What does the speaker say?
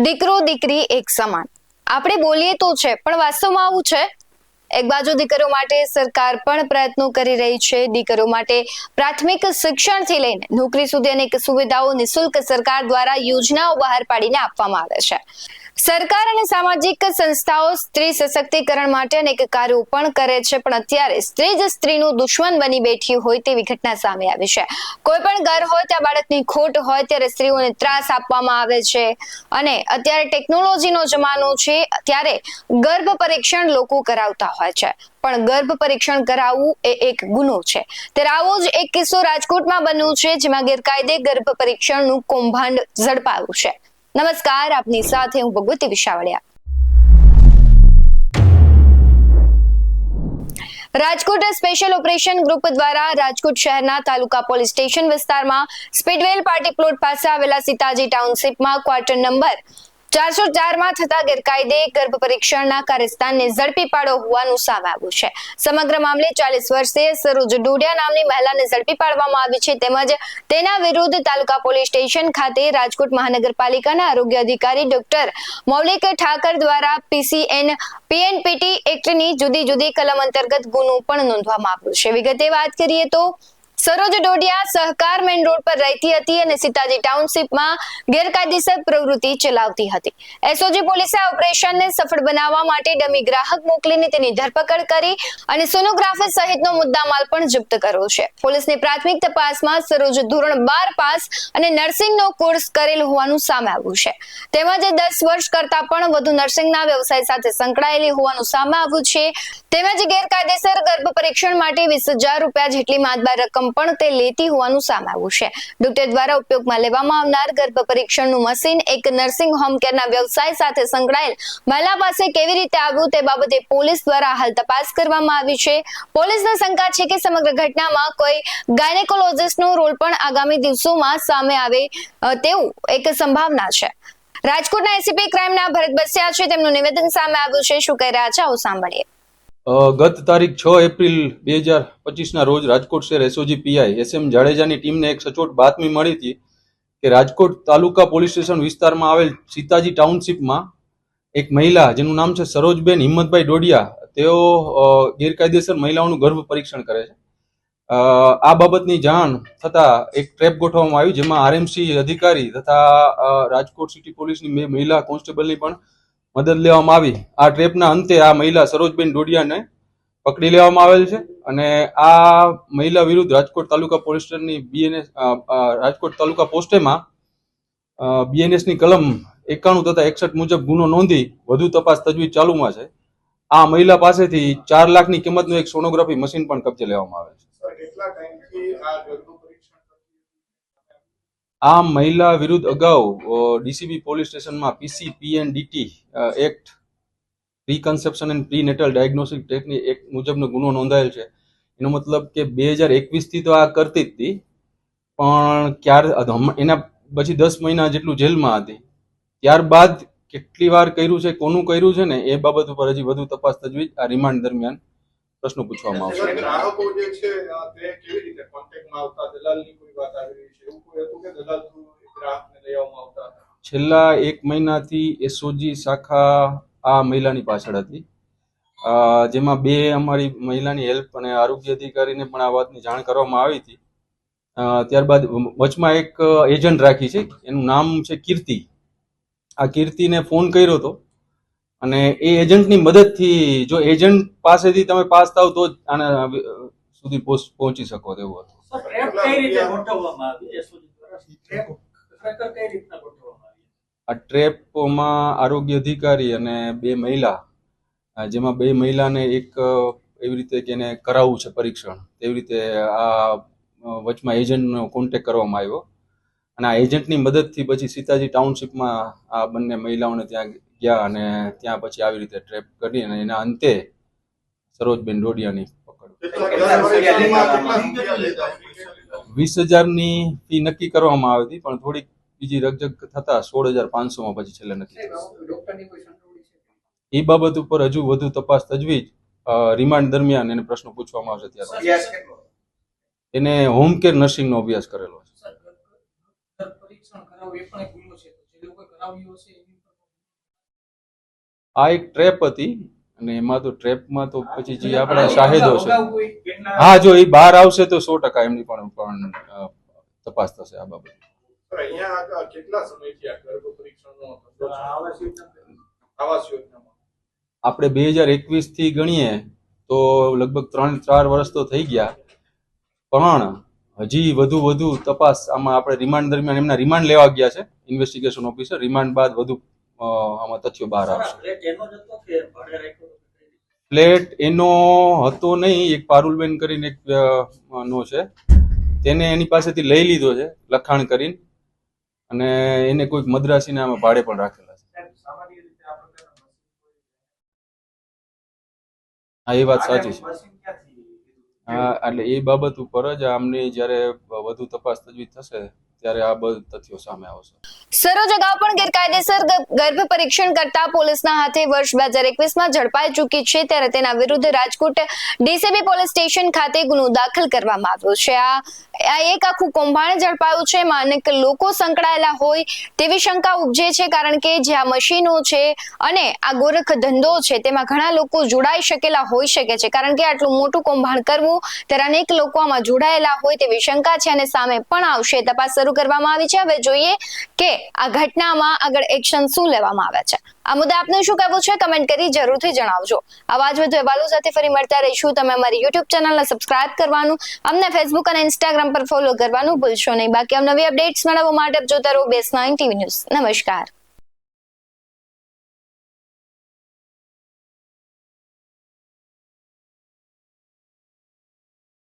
દીકરો દીકરી એક સમાન આપણે બોલીએ તો છે, પણ વાસ્તવમાં આવું છે? એક બાજુ દીકરીઓ માટે સરકાર પણ પ્રયત્નો કરી રહી છે. દીકરીઓ માટે પ્રાથમિક શિક્ષણથી લઈને નોકરી સુધી અનેક સુવિધાઓ નિઃશુલ્ક સરકાર દ્વારા યોજનાઓ બહાર પાડીને આપવામાં આવે છે. સરકાર અને સામાજિક સંસ્થાઓ સ્ત્રી સશક્તિકરણ માટે અનેક કાર્યો પણ કરે છે, પણ અત્યારે સ્ત્રી જ સ્ત્રીનું દુશ્મન બની બેઠી હોય તેવી ઘટના સામે આવી છે. કોઈ પણ ઘર હોય ત્યાં બાળકની ખોટ હોય ત્યારે સ્ત્રીઓને ત્રાસ આપવામાં આવે છે. અને અત્યારે ટેકનોલોજીનો જમાનો છે, ત્યારે ગર્ભ પરીક્ષણ લોકો કરાવતા હોય છે, પણ ગર્ભ પરીક્ષણ કરાવવું એ એક ગુનો છે. ત્યારે આવો જ એક કિસ્સો રાજકોટમાં બન્યો છે, જેમાં ગેરકાયદે ગર્ભ પરીક્ષણનું કૌભાંડ ઝડપાયું છે. નમસ્કાર, આપની સાથે હું Bhagvati Vishavadiya. Rajkot special operation group દ્વારા રાજકોટ શહેરના તાલુકા પોલીસ સ્ટેશન વિસ્તારમાં સ્પીડવેલ પાર્ટી પ્લોટ પાસે આવેલા સીતાજી ટાઉનશીપમાં ક્વાર્ટર નંબર 404 માં થતા ગેરકાયદે ગર્ભ પરીક્ષણના કાર્યસ્થાનને ઝડપી પાડ્યો હોવાનું સામે આવ્યું છે. સમગ્ર મામલે 40 વર્ષીય સરોજ ડોડિયા નામની મહિલાને ઝડપી પાડવામાં આવી છે, તેમજ તેના વિરુદ્ધ તાલુકા પોલીસ સ્ટેશન ખાતે રાજકોટ મહાનગરપાલિકાના આરોગ્ય અધિકારી ડોક્ટર મૌલિક ઠાકર દ્વારા PCN PNPT એક્ટની જુદી જુદી કલમ અંતર્ગત ગુનો પણ નોંધવામાં આવ્યો છે. વિગતે વાત કરીએ તો સરોજ ડોડિયા સહકાર મેઇન રોડ પર રહેતી હતી અને સીતાજી ટાઉનશીપમાં ગેરકાયદેસર પ્રવૃત્તિ ચલાવતી હતી. એસઓજી પોલીસે આ ઓપરેશનને સફળ બનાવવા માટે ડમી ગ્રાહક મોકલીને તેની ધરપકડ કરી અને સોનોગ્રાફી સહિતનો મુદ્દામાલ પણ જપ્ત કર્યો છે. પોલીસની પ્રાથમિક તપાસમાં સરોજ ધોરણ 12 પાસ અને નર્સિંગનો કોર્સ કરેલ હોવાનું સામે આવ્યું છે, તેમજ 10 વર્ષ કરતા પણ વધુ નર્સિંગના વ્યવસાય સાથે સંકળાયેલી હોવાનું સામે આવ્યું છે. તેમજ ગેરકાયદેસર ગર્ભ પરીક્ષણ માટે 20,000 રૂપિયા જેટલી માતબાર રકમ પણ તે લેતી હોવાનું સામે આવ્યું છે. ડોક્ટર દ્વારા ઉપયોગમાં લેવામાં આવનાર ગર્ભ પરીક્ષણનું મશીન એક નર્સિંગ હોમ કેરના વ્યવસાય સાથે સંકળાયેલ મહિલા પાસે કેવી રીતે આવ્યું તે બાબતે પોલીસ દ્વારા હાલ તપાસ કરવામાં આવી છે. પોલીસને શંકા છે કે સમગ્ર ઘટનામાં કોઈ ગાયનેકોલોજિસ્ટનો રોલ પણ આગામી દિવસોમાં સામે આવે તેવું એક સંભાવના છે. રાજકોટના એસીપી ક્રાઇમના ભરત બસિયા છે, તેમનું નિવેદન સામે આવ્યું છે. શું કહી રહ્યા છે, આવું સાંભળીએ. ગત તારીખ 6 એપ્રિલ 2025 ના રોજ રાજકોટ શહેર એસઓજી પીઆઈ SM જાડેજાની ટીમને એક સચોટ બાતમી મળી હતી કે રાજકોટ તાલુકા પોલીસ સ્ટેશન વિસ્તારમાં આવેલ સીતાજી ટાઉનશીપમાં એક મહિલા જેનું નામ છે સરોજબેન હિંમતભાઈ ડોડિયા, તેઓ ગેરકાયદેસર મહિલાઓનું ગર્ભ પરીક્ષણ કરે છે. આ બાબતની જાણ થતા એક ટ્રેપ ગોઠવવામાં આવી, જેમાં RMC અધિકારી તથા રાજકોટ સિટી પોલીસની મહિલા કોન્સ્ટેબલની પણ મદદ લેવામાં આવી. આ ટ્રેપના અંતે આ મહિલા સરોજબેન ડોડિયાને પકડી લેવામાં આવેલ છે અને આ મહિલા વિરુદ્ધ રાજકોટ તાલુકા પોલીસ સ્ટેશનની રાજકોટ તાલુકા પોસ્ટેમાં BNS ની કલમ 91 તથા 61 મુજબ ગુનો નોંધી વધુ તપાસ તજવીજ ચાલુમાં છે. આ મહિલા પાસેથી 4 લાખની કિંમતનું એક સોનોગ્રાફી મશીન પણ કબજે લેવામાં આવેલ છે. આ મહિલા વિરુદ્ધ અગાઉ DCB પોલીસ સ્ટેશનમાં PCPNDT act preconception and prenatal diagnostic technique act મુજબનો ગુનો નોંધાયેલ છે. એનો મતલબ કે 2021 થી તો આ કરતી જ હતી, પણ એના પછી 10 મહિના જેટલું જેલમાં હતી. ત્યારબાદ કેટલી વાર કર્યું છે, કોનું કર્યું છે ને એ બાબત ઉપર હજી વધુ તપાસ તજવીજ આ રિમાન્ડ દરમિયાન પ્રશ્નો પૂછવામાં આવશે. ગ્રાહકો જે છે તે કેવી રીતે કોન્ટેક્ટમાં આવતા, દલાલની કોઈ વાત આવી રહી છે, એવું કોઈ હતું કે દલાલ થ્રુ ગ્રાહકને લઈ આવવામાં આવતા? છેલ્લા 1 મહિનાથી SOG શાખા આ મહિલાની પાછળ હતી, જેમાં 2 અમારી મહિલાની હેલ્પ અને આરોગ્ય અધિકારીને પણ આ વાતની જાણ કરવામાં આવી હતી. ત્યારબાદ વચમાં એક એજન્ટ રાખી છે, એનું નામ છે કીર્તિ. આ કીર્તિને ફોન કર્યો હતો અને એ એજન્ટની મદદથી, જો એજન્ટ પાસેથી તમે પાસ થાવ તો જ આના સુધી પહોંચી શકો તેવું હતું. આ ટ્રેપમાં આરોગ્ય અધિકારી અને 2 મહિલા, જેમાં 2 મહિલાને એક એવી રીતે કે એને કરાવવું છે પરીક્ષણ, તેવી રીતે આ વચમાં એજન્ટનો કોન્ટેક્ટ કરવામાં આવ્યો અને આ એજન્ટની મદદથી પછી સીતાજી ટાઉનશીપમાં આ બંને મહિલાઓને ત્યાં ગયા અને ત્યાં પછી આવી રીતે ટ્રેપ કરી અને એના અંતે સરોજબેન ડોડિયાની પકડ. 20,000ની ફી નક્કી કરવામાં આવી હતી, પણ થોડીક બીજી રકજક થતા 16,500 પછી છેલ્લે નક્કી. એ બાબત ઉપર હજુ વધુ તપાસ તજવીજ રિમાન્ડ દરમિયાન એને પ્રશ્નો પૂછવામાં આવશે. ત્યારે એને હોમ કેર નર્સિંગનો અભ્યાસ કરેલો છે. આ એક ટ્રેપ હતી અને એમાં તો ટ્રેપમાં તો પછી જે આપણા શાહેદો છે, હા, જો એ બહાર આવશે તો 100% એમની પણ તપાસ થશે આ બાબતે. સર, અહીંયા કેટલા સમયથી આ ગર્ભ પરીક્ષણનો ધંધો છે? આવાસ યોજનામાં આપણે 2021 થી ગણીએ તો લગભગ 3-4 વર્ષ તો થઈ ગયા, પણ હજી વધુ તપાસ આમાં આપણે રિમાન્ડ દરમિયાન એમના રિમાન્ડ લેવા ગયા છે ઇન્વેસ્ટિગેશન ઓફિસર. રિમાન્ડ બાદ વધુ આમાં તથ્યો બહાર આવશે. ફ્લેટ એનો હતો નહીં, એક પારુલબેન કરીને એક નો છે, તેને એની પાસેથી લઈ લીધો છે લખાણ કરીને, અને એને કોઈક મદ્રાસીને આમાં ભાડે પણ રાખેલા છે. હા, એ વાત સાચી છે. હા, એટલે એ બાબત ઉપર જ આમને જ્યારે વધુ તપાસ તજવીજ થશે ત્યારે આ બધું તથ્યો સામે આવશે. સરોજ અગાઉ પણ ગેરકાયદેસર ગર્ભ પરીક્ષણ કરતા પોલીસના હાથે વર્ષ 2021માં ઝડપાઈ ચૂકી છે, ત્યારે તેના વિરુદ્ધ રાજકોટ ડીસીબી પોલીસ સ્ટેશન ખાતે ગુનો દાખલ કરવામાં આવ્યો છે. આ એક આખું કૌભાંડ ઝડપાયું છે, એમાં અનેક લોકો સંકળાયેલા હોય તેવી શંકા ઉપજે છે, કારણ કે જે આ મશીનો છે અને આ ગોરખ ધંધો છે તેમાં ઘણા લોકો જોડાઈ શકેલા હોઈ શકે છે, કારણ કે આટલું મોટું કૌભાંડ કરવું ત્યારે અનેક લોકો આમાં જોડાયેલા હોય તેવી શંકા છે અને સામે પણ આવશે. તપાસ શરૂ કરવામાં આવી છે. હવે જોઈએ કે આ ઘટનામાં આગળ એક્શન શું લેવામાં આવે છે. આ મુદ્દે આપને શું કહેવું છે કમેન્ટ કરી જરૂરથી જણાવજો. આવા જ વધુ અહેવાલો સાથે ફરી મળતા રહીશું. તમે અમારી યુટ્યુબ ચેનલને સબસ્ક્રાઇબ કરવાનું, અમને ફેસબુક અને ઇન્સ્ટાગ્રામ પર ફોલો કરવાનું ભૂલશો નહીં. બાકી નવી અપડેટ્સ મેળવવા માટે જોતા રહો BS9 TV ન્યૂઝ. નમસ્કાર.